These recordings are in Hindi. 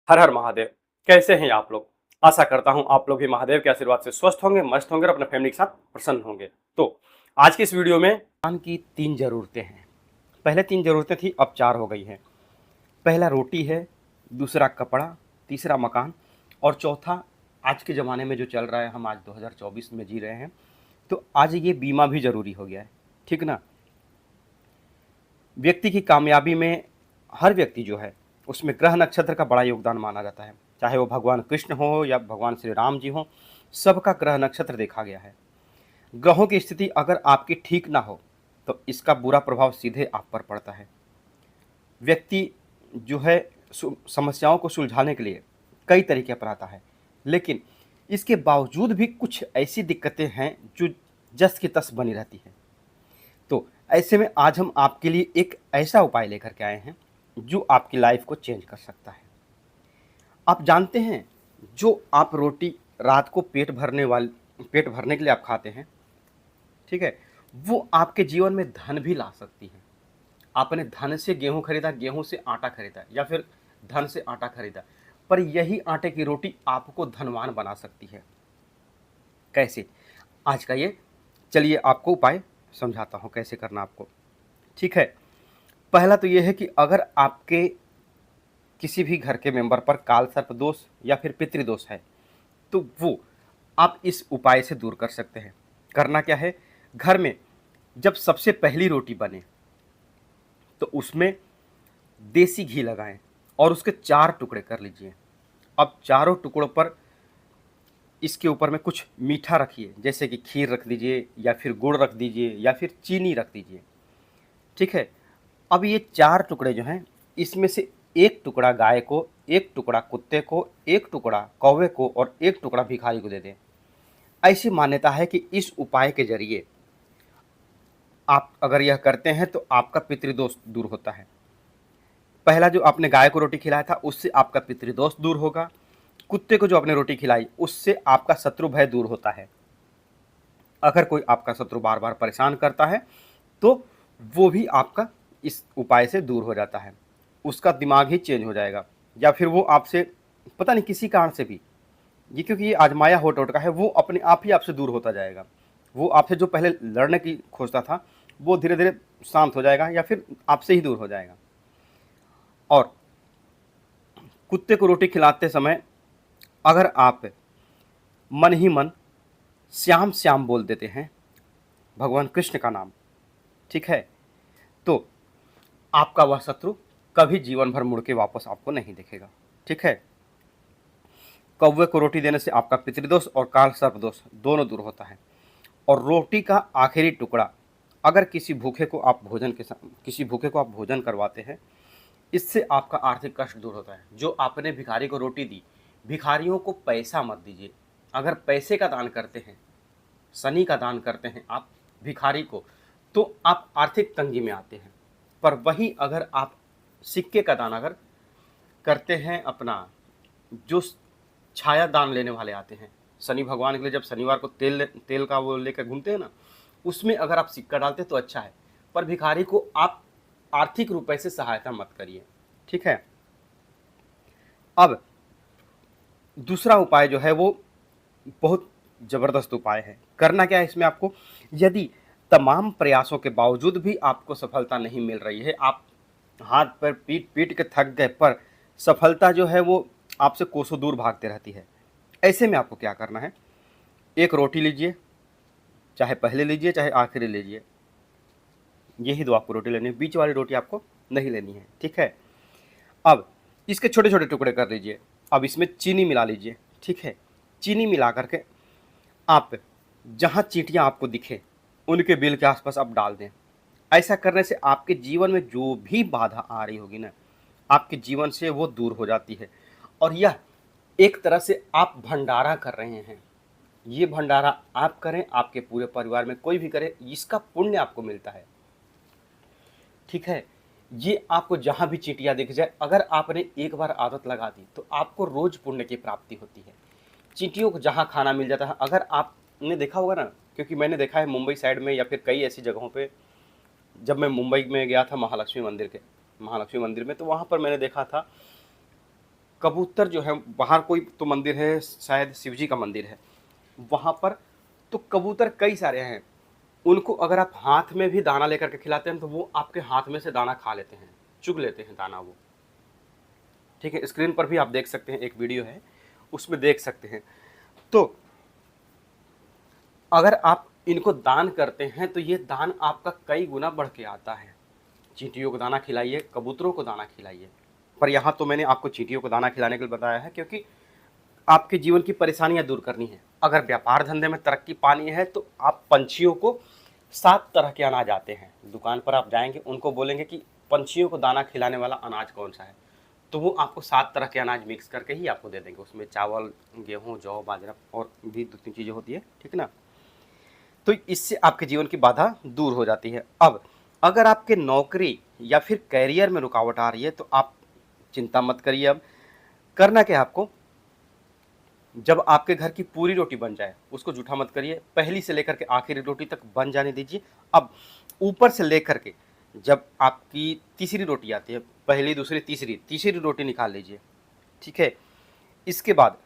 हर हर महादेव। कैसे हैं आप लोग? आशा करता हूं आप लोग भी महादेव के आशीर्वाद से स्वस्थ होंगे, मस्त होंगे और अपने फैमिली के साथ प्रसन्न होंगे। तो आज की इस वीडियो में इंसान की 3 ज़रूरतें हैं। पहले 3 ज़रूरतें थी, अब 4 हो गई हैं। पहला रोटी है, दूसरा कपड़ा, तीसरा मकान और चौथा आज के ज़माने में जो चल रहा है, हम आज 2024 में जी रहे हैं, तो आज ये बीमा भी ज़रूरी हो गया है। ठीक ना? व्यक्ति की कामयाबी में हर व्यक्ति जो है उसमें ग्रह नक्षत्र का बड़ा योगदान माना जाता है। चाहे वो भगवान कृष्ण हो या भगवान श्री राम जी हो, सबका ग्रह नक्षत्र देखा गया है। ग्रहों की स्थिति अगर आपकी ठीक ना हो तो इसका बुरा प्रभाव सीधे आप पर पड़ता है। व्यक्ति जो है समस्याओं को सुलझाने के लिए कई तरीके अपनाता है, लेकिन इसके बावजूद भी कुछ ऐसी दिक्कतें हैं जो जस की तस बनी रहती है। तो ऐसे में आज हम आपके लिए एक ऐसा उपाय लेकर के आए हैं जो आपकी लाइफ को चेंज कर सकता है। आप जानते हैं, जो आप रोटी रात को पेट भरने के लिए आप खाते हैं, ठीक है, वो आपके जीवन में धन भी ला सकती है। आपने धन से गेहूं खरीदा, गेहूं से आटा खरीदा या फिर धन से आटा खरीदा, पर यही आटे की रोटी आपको धनवान बना सकती है। कैसे? आज का ये चलिए आपको उपाय समझाता हूँ कैसे करना आपको। ठीक है, पहला तो ये है कि अगर आपके किसी भी घर के मेंबर पर काल सर्प दोष या फिर पितृदोष है, तो वो आप इस उपाय से दूर कर सकते हैं। करना क्या है, घर में जब सबसे पहली रोटी बने तो उसमें देसी घी लगाएं और उसके 4 टुकड़े कर लीजिए। अब चारों टुकड़ों पर इसके ऊपर में कुछ मीठा रखिए, जैसे कि खीर रख दीजिए या फिर गुड़ रख दीजिए या फिर चीनी रख दीजिए। ठीक है, अब ये 4 टुकड़े जो हैं, इसमें से 1 टुकड़ा गाय को, 1 टुकड़ा कुत्ते को, 1 टुकड़ा कौवे को और 1 टुकड़ा भिखारी को दे दें। ऐसी मान्यता है कि इस उपाय के ज़रिए आप अगर यह करते हैं तो आपका पितृदोष दूर होता है। पहला जो आपने गाय को रोटी खिलाया था, उससे आपका पितृदोष दूर होगा। कुत्ते को जो आपने रोटी खिलाई, उससे आपका शत्रु भय दूर होता है। अगर कोई आपका शत्रु बार-बार परेशान करता है, तो वो भी आपका इस उपाय से दूर हो जाता है। उसका दिमाग ही चेंज हो जाएगा या फिर वो आपसे पता नहीं किसी कारण से भी, ये क्योंकि ये आजमाया हो टोटका है, वो अपने आप ही आपसे दूर होता जाएगा। वो आपसे जो पहले लड़ने की खोजता था, वो धीरे-धीरे शांत हो जाएगा या फिर आपसे ही दूर हो जाएगा। और कुत्ते को रोटी खिलाते समय अगर आप मन ही मन श्याम श्याम बोल देते हैं, भगवान कृष्ण का नाम, ठीक है, तो आपका वह शत्रु कभी जीवन भर मुड़ के वापस आपको नहीं दिखेगा। ठीक है, कौवे को रोटी देने से आपका पितृदोष और काल सर्प दोष दोनों दूर होता है। और रोटी का आखिरी टुकड़ा अगर किसी भूखे को आप भोजन करवाते हैं, इससे आपका आर्थिक कष्ट दूर होता है। जो आपने भिखारी को रोटी दी, भिखारियों को पैसा मत दीजिए। अगर पैसे का दान करते हैं, शनि का दान करते हैं आप भिखारी को, तो आप आर्थिक तंगी में आते हैं। पर वही अगर आप सिक्के का दान अगर करते हैं, अपना जो छाया दान लेने वाले आते हैं, शनि भगवान के लिए जब शनिवार को तेल का वो लेकर घूमते हैं ना, उसमें अगर आप सिक्का डालते तो अच्छा है, पर भिखारी को आप आर्थिक रूप से सहायता मत करिए। ठीक है, अब दूसरा उपाय जो है वो बहुत ज़बरदस्त उपाय है। करना क्या है इसमें आपको, यदि तमाम प्रयासों के बावजूद भी आपको सफलता नहीं मिल रही है, आप हाथ पर पीट के थक गए, पर सफलता जो है वो आपसे कोसों दूर भागते रहती है, ऐसे में आपको क्या करना है, एक रोटी लीजिए, चाहे पहले लीजिए चाहे आखिरी लीजिए, यही दो आपको रोटी लेनी है, बीच वाली रोटी आपको नहीं लेनी है। ठीक है, अब इसके छोटे छोटे टुकड़े कर लीजिए। अब इसमें चीनी मिला लीजिए। ठीक है, चीनी मिला करके आप जहाँ चींटियाँ आपको दिखे उनके बिल के आसपास आप डाल दें। ऐसा करने से आपके जीवन में जो भी बाधा आ रही होगी ना, आपके जीवन से वो दूर हो जाती है। और यह एक तरह से आप भंडारा कर रहे हैं। ये भंडारा आप करें, आपके पूरे परिवार में कोई भी करे, इसका पुण्य आपको मिलता है। ठीक है, ये आपको जहाँ भी चींटियाँ दिख जाए, अगर आपने एक बार आदत लगा दी तो आपको रोज पुण्य की प्राप्ति होती है। चींटियों को जहाँ खाना मिल जाता है, अगर आपने देखा होगा ना, क्योंकि मैंने देखा है मुंबई साइड में या फिर कई ऐसी जगहों पे, जब मैं मुंबई में गया था महालक्ष्मी मंदिर में, तो वहाँ पर मैंने देखा था कबूतर जो है, बाहर कोई तो मंदिर है, शायद शिव जी का मंदिर है, वहाँ पर तो कबूतर कई सारे हैं। उनको अगर आप हाथ में भी दाना लेकर के खिलाते हैं तो वो आपके हाथ में से दाना खा लेते हैं, चुग लेते हैं दाना वो। ठीक है, स्क्रीन पर भी आप देख सकते हैं, एक वीडियो है उसमें देख सकते हैं। तो अगर आप इनको दान करते हैं तो ये दान आपका कई गुना बढ़ के आता है। चींटियों को दाना खिलाइए, कबूतरों को दाना खिलाइए। पर यहाँ तो मैंने आपको चींटियों को दाना खिलाने के लिए बताया है क्योंकि आपके जीवन की परेशानियां दूर करनी है। अगर व्यापार धंधे में तरक्की पानी है तो आप पंछियों को 7 तरह के अनाज आते हैं, दुकान पर आप जाएंगे, उनको बोलेंगे कि पंछियों को दाना खिलाने वाला अनाज कौन सा है, तो वो आपको 7 तरह के अनाज मिक्स करके ही आपको दे देंगे। उसमें चावल, गेहूँ, जौ, बाजरा और भी 2-3 चीज़ें होती है, ठीक ना। तो इससे आपके जीवन की बाधा दूर हो जाती है। अब अगर आपके नौकरी या फिर करियर में रुकावट आ रही है तो आप चिंता मत करिए। अब करना क्या है आपको, जब आपके घर की पूरी रोटी बन जाए, उसको जूठा मत करिए, पहली से लेकर के आखिरी रोटी तक बन जाने दीजिए। अब ऊपर से लेकर के जब आपकी तीसरी रोटी आती है, पहली, दूसरी, तीसरी रोटी निकाल लीजिए, ठीक है। इसके बाद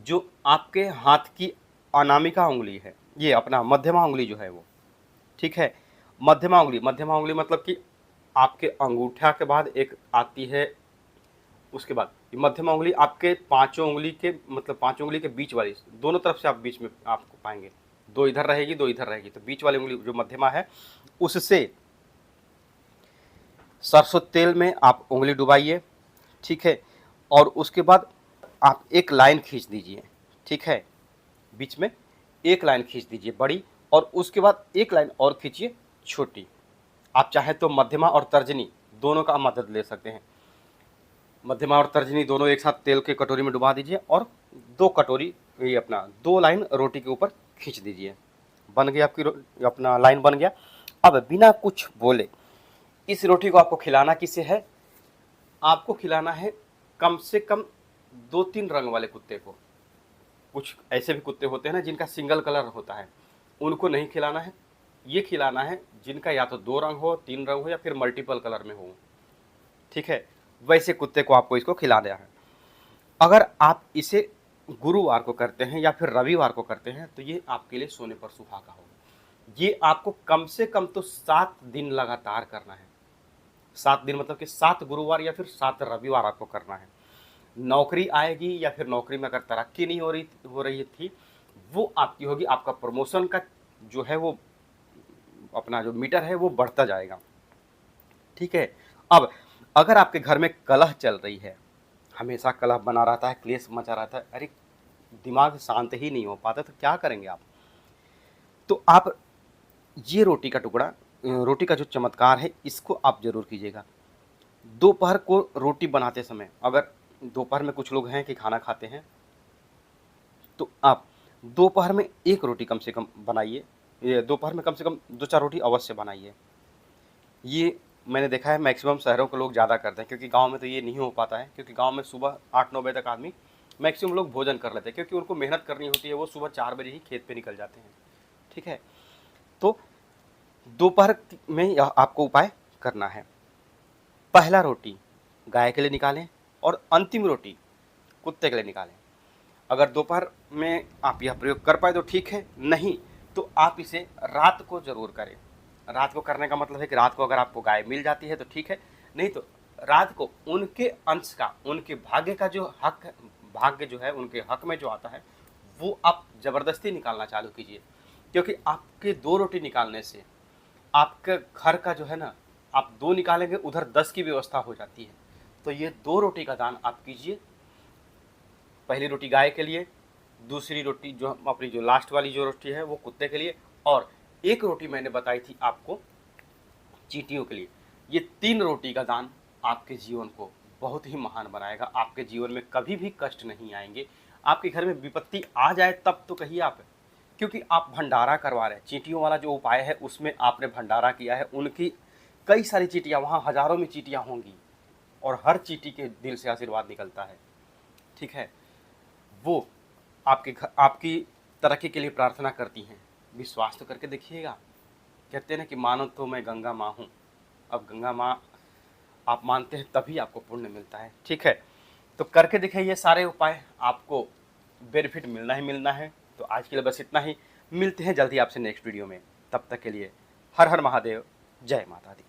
जो आपके हाथ की अनामिका उंगली है, ये अपना मध्यमा उंगली जो है वो, ठीक है, मध्यमा उंगली मतलब कि आपके अंगूठा के बाद एक आती है, उसके बाद मध्यमा उंगली आपके पांचों उंगली के, मतलब पांचों उंगली के बीच वाली, दोनों तरफ से आप बीच में आपको पाएंगे, 2 इधर रहेगी, 2 इधर रहेगी, तो बीच वाली उंगली जो मध्यमा है उससे सरसों तेल में आप उंगली डुबाइए, ठीक है। और उसके बाद आप एक लाइन खींच दीजिए, ठीक है, बीच में एक लाइन खींच दीजिए बड़ी, और उसके बाद एक लाइन और खींचिए छोटी। आप चाहे तो मध्यमा और तर्जनी दोनों का मदद ले सकते हैं। मध्यमा और तर्जनी दोनों एक साथ तेल के कटोरी में डुबा दीजिए और 2 कटोरी, ये अपना 2 लाइन रोटी के ऊपर खींच दीजिए। बन गई आपकी अपना लाइन बन गया। अब बिना कुछ बोले इस रोटी को आपको खिलाना किसे है, आपको खिलाना है कम से कम 2-3 रंग वाले कुत्ते को। कुछ ऐसे भी कुत्ते होते हैं ना जिनका सिंगल कलर होता है, उनको नहीं खिलाना है। ये खिलाना है जिनका या तो 2 रंग हो, 3 रंग हो, या फिर मल्टीपल कलर में हो, ठीक है। वैसे कुत्ते को आपको इसको खिलाना है। अगर आप इसे गुरुवार को करते हैं या फिर रविवार को करते हैं तो ये आपके लिए सोने पर सुहागा होगा। ये आपको कम से कम तो 7 दिन लगातार करना है। 7 दिन मतलब कि 7 गुरुवार या फिर 7 रविवार आपको करना है। नौकरी आएगी या फिर नौकरी में अगर तरक्की नहीं हो रही थी, वो आपकी होगी। आपका प्रमोशन का जो है वो अपना जो मीटर है वो बढ़ता जाएगा, ठीक है। अब अगर आपके घर में कलह चल रही है, हमेशा कलह बना रहता है, क्लेश मचा रहता है, अरे दिमाग शांत ही नहीं हो पाता, तो क्या करेंगे आप, तो आप ये रोटी का टुकड़ा, रोटी का जो चमत्कार है इसको आप जरूर कीजिएगा। दोपहर को रोटी बनाते समय, अगर दोपहर में कुछ लोग हैं कि खाना खाते हैं, तो आप दोपहर में एक रोटी कम से कम बनाइए। ये दोपहर में कम से कम 2-4 रोटी अवश्य बनाइए। ये मैंने देखा है मैक्सिमम शहरों के लोग ज़्यादा करते हैं, क्योंकि गांव में तो ये नहीं हो पाता है, क्योंकि गांव में सुबह 8-9 बजे तक आदमी मैक्सिमम लोग भोजन कर लेते हैं, क्योंकि उनको मेहनत करनी होती है, वो सुबह 4 बजे ही खेत पे निकल जाते हैं, ठीक है। तो दोपहर में यह आपको उपाय करना है। पहला रोटी गाय के लिए निकालें और अंतिम रोटी कुत्ते के लिए निकालें। अगर दोपहर में आप यह प्रयोग कर पाए तो ठीक है, नहीं तो आप इसे रात को जरूर करें। रात को करने का मतलब है कि रात को अगर आपको गाय मिल जाती है तो ठीक है, नहीं तो रात को उनके अंश का, उनके भाग्य का जो हक, भाग्य जो है उनके हक में जो आता है वो आप जबरदस्ती निकालना चालू कीजिए। क्योंकि आपके 2 रोटी निकालने से आपके घर का जो है ना, आप 2 निकालेंगे उधर 10 की व्यवस्था हो जाती है। तो ये 2 रोटी का दान आप कीजिए। पहली रोटी गाय के लिए, दूसरी रोटी जो अपनी जो लास्ट वाली जो रोटी है वो कुत्ते के लिए, और एक रोटी मैंने बताई थी आपको चींटियों के लिए। ये 3 रोटी का दान आपके जीवन को बहुत ही महान बनाएगा। आपके जीवन में कभी भी कष्ट नहीं आएंगे। आपके घर में विपत्ति आ जाए तब तो कहिए आप, क्योंकि आप भंडारा करवा रहे हैं। चींटियों वाला जो उपाय है उसमें आपने भंडारा किया है, उनकी कई सारी चींटियाँ, वहाँ हजारों में चींटियाँ होंगी और हर चींटी के दिल से आशीर्वाद निकलता है, ठीक है। वो आपकी तरक्की के लिए प्रार्थना करती हैं। विश्वास तो करके देखिएगा। कहते हैं ना कि मानो तो मैं गंगा माँ हूँ। अब गंगा माँ आप मानते हैं तभी आपको पुण्य मिलता है। ठीक है, तो करके दिखाइए ये सारे उपाय, आपको बेनिफिट मिलना ही मिलना है। तो आज के लिए बस इतना ही, मिलते हैं जल्दी आपसे नेक्स्ट वीडियो में। तब तक के लिए हर हर महादेव, जय माता दी।